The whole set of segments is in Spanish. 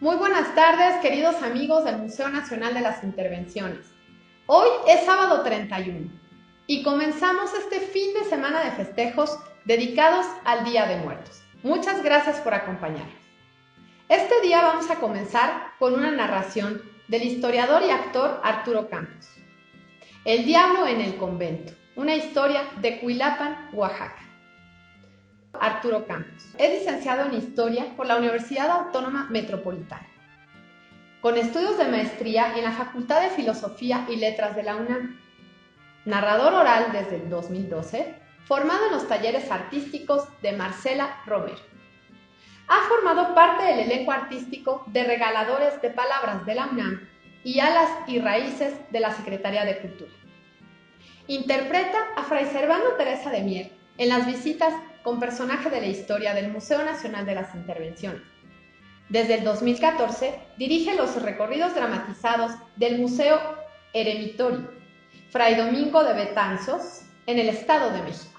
Muy buenas tardes, queridos amigos del Museo Nacional de las Intervenciones. Hoy es sábado 31 y comenzamos este fin de semana de festejos dedicados al Día de Muertos. Muchas gracias por acompañarnos. Este día vamos a comenzar con una narración del historiador y actor Arturo Campos. El diablo en el convento, una historia de Cuilapan, Oaxaca. Arturo Campos es licenciado en Historia por la Universidad Autónoma Metropolitana, con estudios de maestría en la Facultad de Filosofía y Letras de la UNAM. Narrador oral desde el 2012, formado en los talleres artísticos de Marcela Romero. Ha formado parte del elenco artístico de Regaladores de Palabras de la UNAM y Alas y Raíces de la Secretaría de Cultura. Interpreta a Fray Servando Teresa de Mier en las visitas con personaje de la historia del Museo Nacional de las Intervenciones. Desde el 2014 dirige los recorridos dramatizados del Museo Eremitorio Fray Domingo de Betanzos en el Estado de México.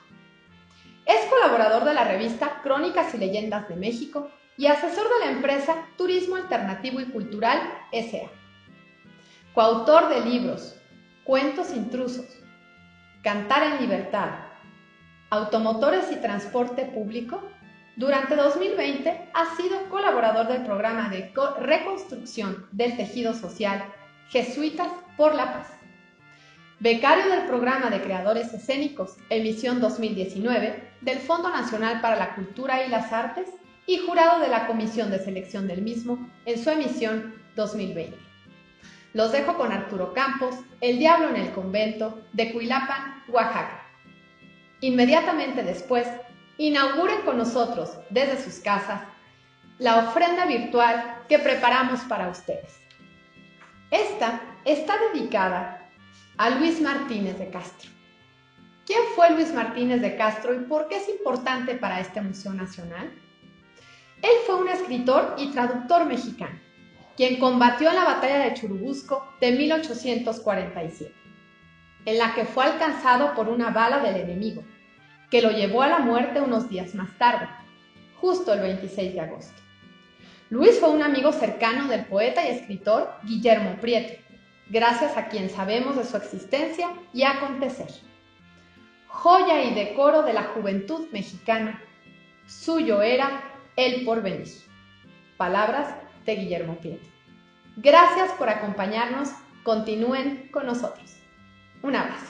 Es colaborador de la revista Crónicas y Leyendas de México y asesor de la empresa Turismo Alternativo y Cultural S.A. Coautor de libros Cuentos Intrusos, Cantar en Libertad, Automotores y Transporte Público. Durante 2020 ha sido colaborador del programa de reconstrucción del tejido social Jesuitas por la Paz, becario del programa de creadores escénicos emisión 2019 del Fondo Nacional para la Cultura y las Artes y jurado de la comisión de selección del mismo en su emisión 2020. Los dejo con Arturo Campos, El diablo en el convento, de Cuilapan, Oaxaca. Inmediatamente después, inauguren con nosotros, desde sus casas, la ofrenda virtual que preparamos para ustedes. Esta está dedicada a Luis Martínez de Castro. ¿Quién fue Luis Martínez de Castro y por qué es importante para este Museo Nacional? Él fue un escritor y traductor mexicano, quien combatió en la batalla de Churubusco de 1847, en la que fue alcanzado por una bala del enemigo, que lo llevó a la muerte unos días más tarde, justo el 26 de agosto. Luis fue un amigo cercano del poeta y escritor Guillermo Prieto, gracias a quien sabemos de su existencia y acontecer. Joya y decoro de la juventud mexicana, suyo era el porvenir. Palabras de Guillermo Prieto. Gracias por acompañarnos, continúen con nosotros. Un abrazo.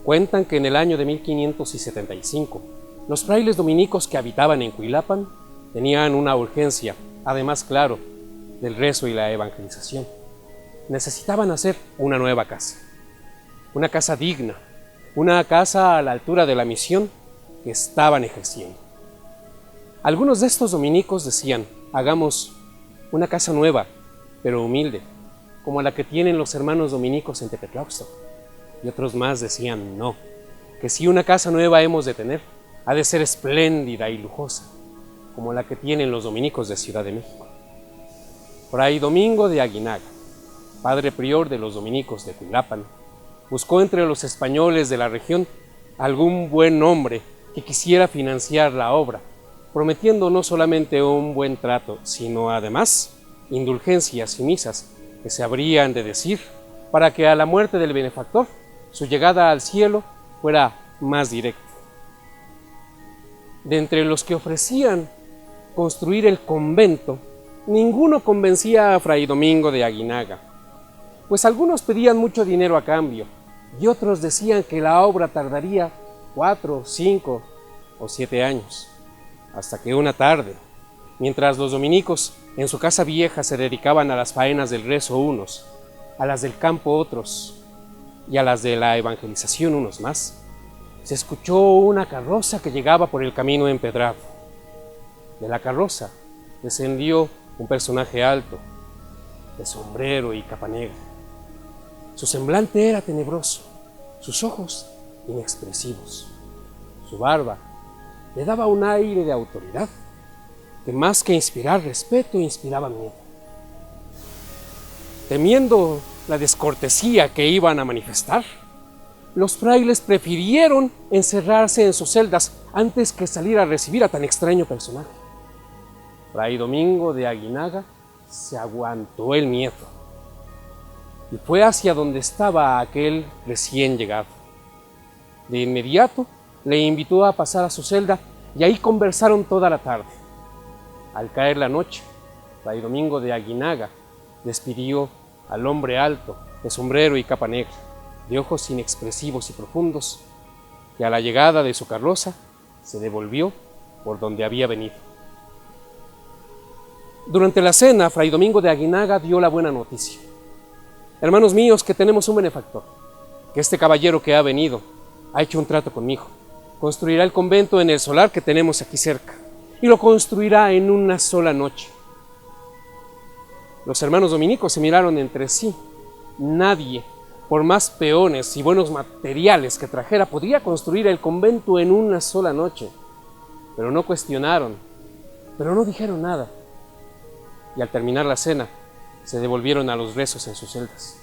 Cuentan que en el año de 1575, los frailes dominicos que habitaban en Cuilapan tenían una urgencia, además, claro, del rezo y la evangelización. Necesitaban hacer una nueva casa, una casa digna, una casa a la altura de la misión que estaban ejerciendo. Algunos de estos dominicos decían: hagamos una casa nueva, pero humilde, como la que tienen los hermanos dominicos en Tepetlauxtla. Y otros más decían: no, que si una casa nueva hemos de tener, ha de ser espléndida y lujosa, como la que tienen los dominicos de Ciudad de México. Fray Domingo de Aguinaga, padre prior de los dominicos de Cuilapan, buscó entre los españoles de la región algún buen hombre que quisiera financiar la obra, prometiendo no solamente un buen trato, sino además indulgencias y misas que se habrían de decir para que a la muerte del benefactor su llegada al cielo fuera más directa. De entre los que ofrecían construir el convento, ninguno convencía a Fray Domingo de Aguinaga, pues algunos pedían mucho dinero a cambio y otros decían que la obra tardaría 4, 5 o 7 años, hasta que una tarde, mientras los dominicos en su casa vieja se dedicaban a las faenas del rezo unos, a las del campo otros, y a las de la evangelización unos más, se escuchó una carroza que llegaba por el camino empedrado. De la carroza descendió un personaje alto, de sombrero y capa negra. Su semblante era tenebroso, sus ojos inexpresivos. Su barba le daba un aire de autoridad que más que inspirar respeto, inspiraba miedo. Temiendo la descortesía que iban a manifestar, los frailes prefirieron encerrarse en sus celdas antes que salir a recibir a tan extraño personaje. Fray Domingo de Aguinaga se aguantó el miedo y fue hacia donde estaba aquel recién llegado. De inmediato le invitó a pasar a su celda y ahí conversaron toda la tarde. Al caer la noche, Fray Domingo de Aguinaga despidió al hombre alto, de sombrero y capa negra, de ojos inexpresivos y profundos, que a la llegada de su carroza se devolvió por donde había venido. Durante la cena, Fray Domingo de Aguinaga dio la buena noticia. Hermanos míos, que tenemos un benefactor, que este caballero que ha venido ha hecho un trato conmigo. Construirá el convento en el solar que tenemos aquí cerca, y lo construirá en una sola noche. Los hermanos dominicos se miraron entre sí. Nadie, por más peones y buenos materiales que trajera, podría construir el convento en una sola noche. Pero no cuestionaron, pero no dijeron nada. Y al terminar la cena, se devolvieron a los rezos en sus celdas.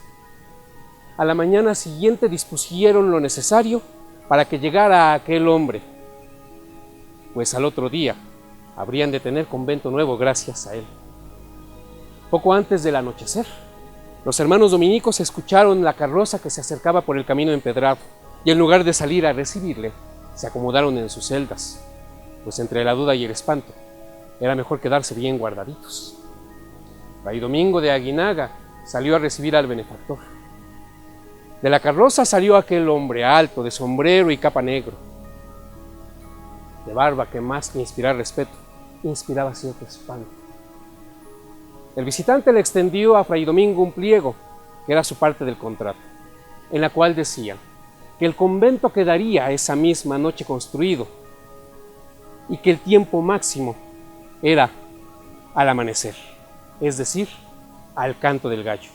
A la mañana siguiente dispusieron lo necesario para que llegara aquel hombre, pues al otro día habrían de tener convento nuevo gracias a él. Poco antes del anochecer, los hermanos dominicos escucharon la carroza que se acercaba por el camino empedrado, y en lugar de salir a recibirle, se acomodaron en sus celdas, pues entre la duda y el espanto, era mejor quedarse bien guardaditos. Fray Domingo de Aguinaga salió a recibir al benefactor. De la carroza salió aquel hombre alto, de sombrero y capa negro, de barba que más que inspirar respeto, inspiraba cierto espanto. El visitante le extendió a Fray Domingo un pliego, que era su parte del contrato, en la cual decía que el convento quedaría esa misma noche construido y que el tiempo máximo era al amanecer, es decir, al canto del gallo.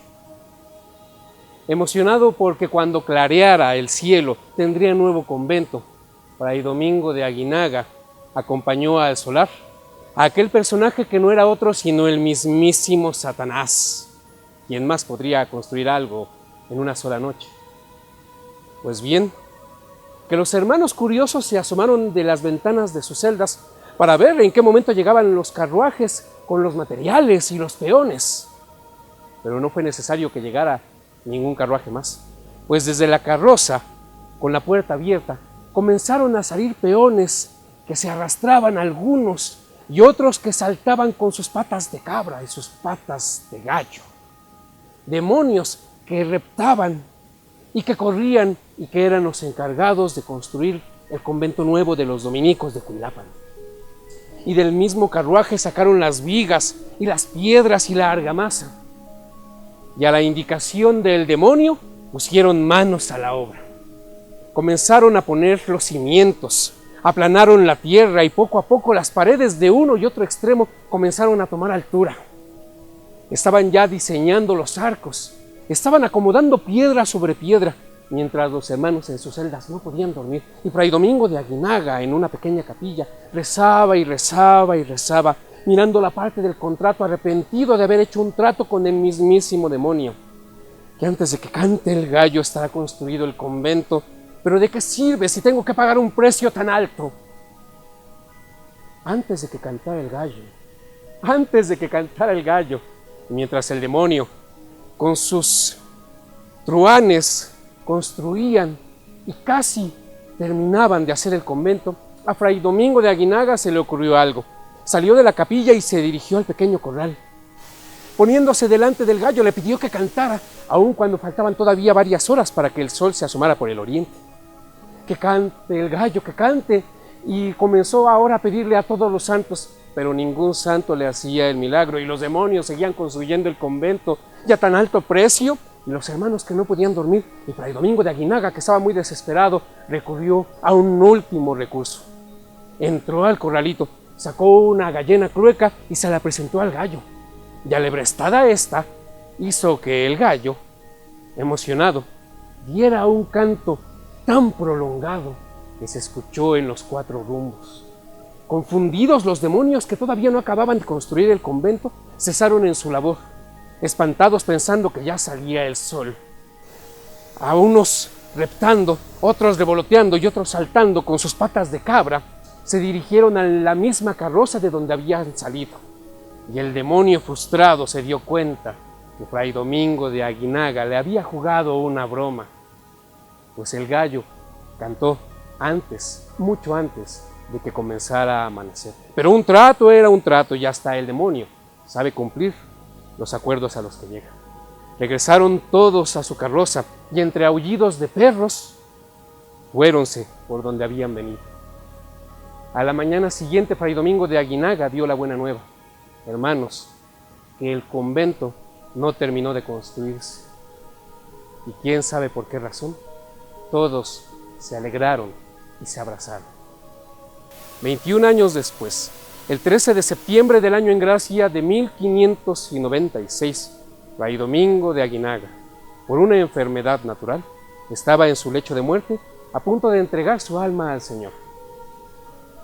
Emocionado porque cuando clareara el cielo tendría nuevo convento, Fray Domingo de Aguinaga acompañó al solar a aquel personaje que no era otro sino el mismísimo Satanás, quien más podría construir algo en una sola noche. Pues bien, que los hermanos curiosos se asomaron de las ventanas de sus celdas para ver en qué momento llegaban los carruajes con los materiales y los peones. Pero no fue necesario que llegara ningún carruaje más, pues desde la carroza, con la puerta abierta, comenzaron a salir peones que se arrastraban algunos y otros que saltaban con sus patas de cabra y sus patas de gallo. Demonios que reptaban y que corrían y que eran los encargados de construir el convento nuevo de los dominicos de Cuilapan. Y del mismo carruaje sacaron las vigas y las piedras y la argamasa. Y a la indicación del demonio pusieron manos a la obra. Comenzaron a poner los cimientos, aplanaron la tierra y poco a poco las paredes de uno y otro extremo comenzaron a tomar altura. Estaban ya diseñando los arcos, estaban acomodando piedra sobre piedra, mientras los hermanos en sus celdas no podían dormir. Y Fray Domingo de Aguinaga, en una pequeña capilla, rezaba y rezaba y rezaba, mirando la parte del contrato, arrepentido de haber hecho un trato con el mismísimo demonio, que antes de que cante el gallo estará construido el convento. ¿Pero de qué sirve si tengo que pagar un precio tan alto? Antes de que cantara el gallo, mientras el demonio con sus truhanes construían y casi terminaban de hacer el convento, a Fray Domingo de Aguinaga se le ocurrió algo. Salió de la capilla y se dirigió al pequeño corral. Poniéndose delante del gallo, le pidió que cantara, aun cuando faltaban todavía varias horas para que el sol se asomara por el oriente. Que cante el gallo, que cante. Y comenzó ahora a pedirle a todos los santos, pero ningún santo le hacía el milagro, y los demonios seguían construyendo el convento ya a tan alto precio, y los hermanos que no podían dormir, y Fray Domingo de Aguinaga, que estaba muy desesperado, recurrió a un último recurso. Entró al corralito, sacó una gallina crueca y se la presentó al gallo. Y alebrestada esta, hizo que el gallo, emocionado, diera un canto tan prolongado que se escuchó en los cuatro rumbos. Confundidos, los demonios, que todavía no acababan de construir el convento, cesaron en su labor espantados pensando que ya salía el sol. A unos reptando, otros revoloteando y otros saltando con sus patas de cabra, se dirigieron a la misma carroza de donde habían salido. Y el demonio frustrado se dio cuenta que Fray Domingo de Aguinaga le había jugado una broma, pues el gallo cantó antes, mucho antes de que comenzara a amanecer. Pero un trato era un trato y hasta el demonio sabe cumplir los acuerdos a los que llega. Regresaron todos a su carroza y entre aullidos de perros fuéronse por donde habían venido. A la mañana siguiente, Fray Domingo de Aguinaga dio la buena nueva: hermanos, que el convento no terminó de construirse. Y quién sabe por qué razón, todos se alegraron y se abrazaron. 21 años después, el 13 de septiembre del año en gracia de 1596, Fray Domingo de Aguinaga, por una enfermedad natural, estaba en su lecho de muerte, a punto de entregar su alma al Señor.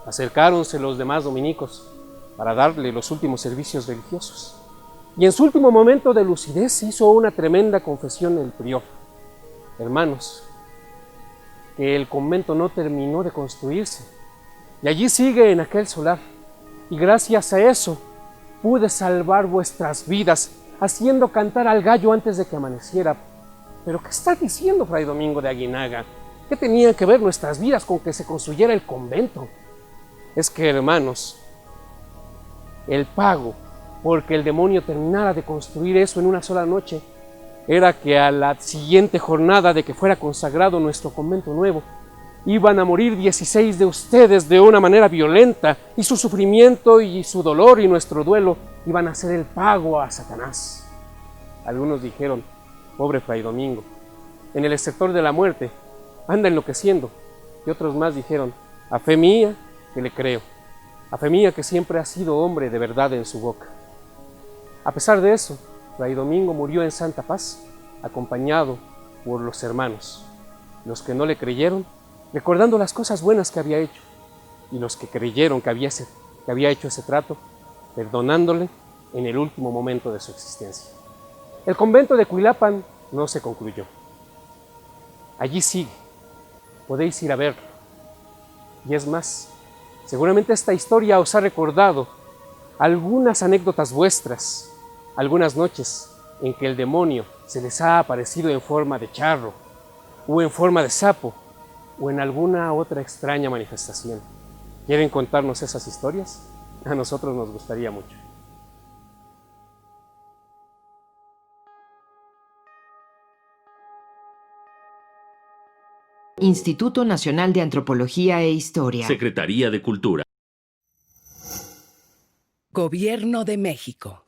Acercáronse los demás dominicos para darle los últimos servicios religiosos. Y en su último momento de lucidez hizo una tremenda confesión el prior: hermanos, que el convento no terminó de construirse, y allí sigue en aquel solar, y gracias a eso pude salvar vuestras vidas, haciendo cantar al gallo antes de que amaneciera. ¿Pero qué está diciendo, Fray Domingo de Aguinaga? ¿Qué tenían que ver nuestras vidas con que se construyera el convento? Es que, hermanos, el pago porque el demonio terminara de construir eso en una sola noche era que a la siguiente jornada de que fuera consagrado nuestro convento nuevo, iban a morir 16 de ustedes de una manera violenta, y su sufrimiento y su dolor y nuestro duelo iban a ser el pago a Satanás. Algunos dijeron: pobre Fray Domingo, en el sector de la muerte anda enloqueciendo. Y otros más dijeron: a fe mía que le creo, a fe mía que siempre ha sido hombre de verdad en su boca. A pesar de eso, Fray Domingo murió en santa paz, acompañado por los hermanos, los que no le creyeron, recordando las cosas buenas que había hecho, y los que creyeron que había hecho ese trato, perdonándole en el último momento de su existencia. El convento de Cuilapan no se concluyó. Allí sigue, podéis ir a verlo. Y es más, seguramente esta historia os ha recordado algunas anécdotas vuestras, algunas noches en que el demonio se les ha aparecido en forma de charro, o en forma de sapo, o en alguna otra extraña manifestación. ¿Quieren contarnos esas historias? A nosotros nos gustaría mucho. Instituto Nacional de Antropología e Historia. Secretaría de Cultura. Gobierno de México.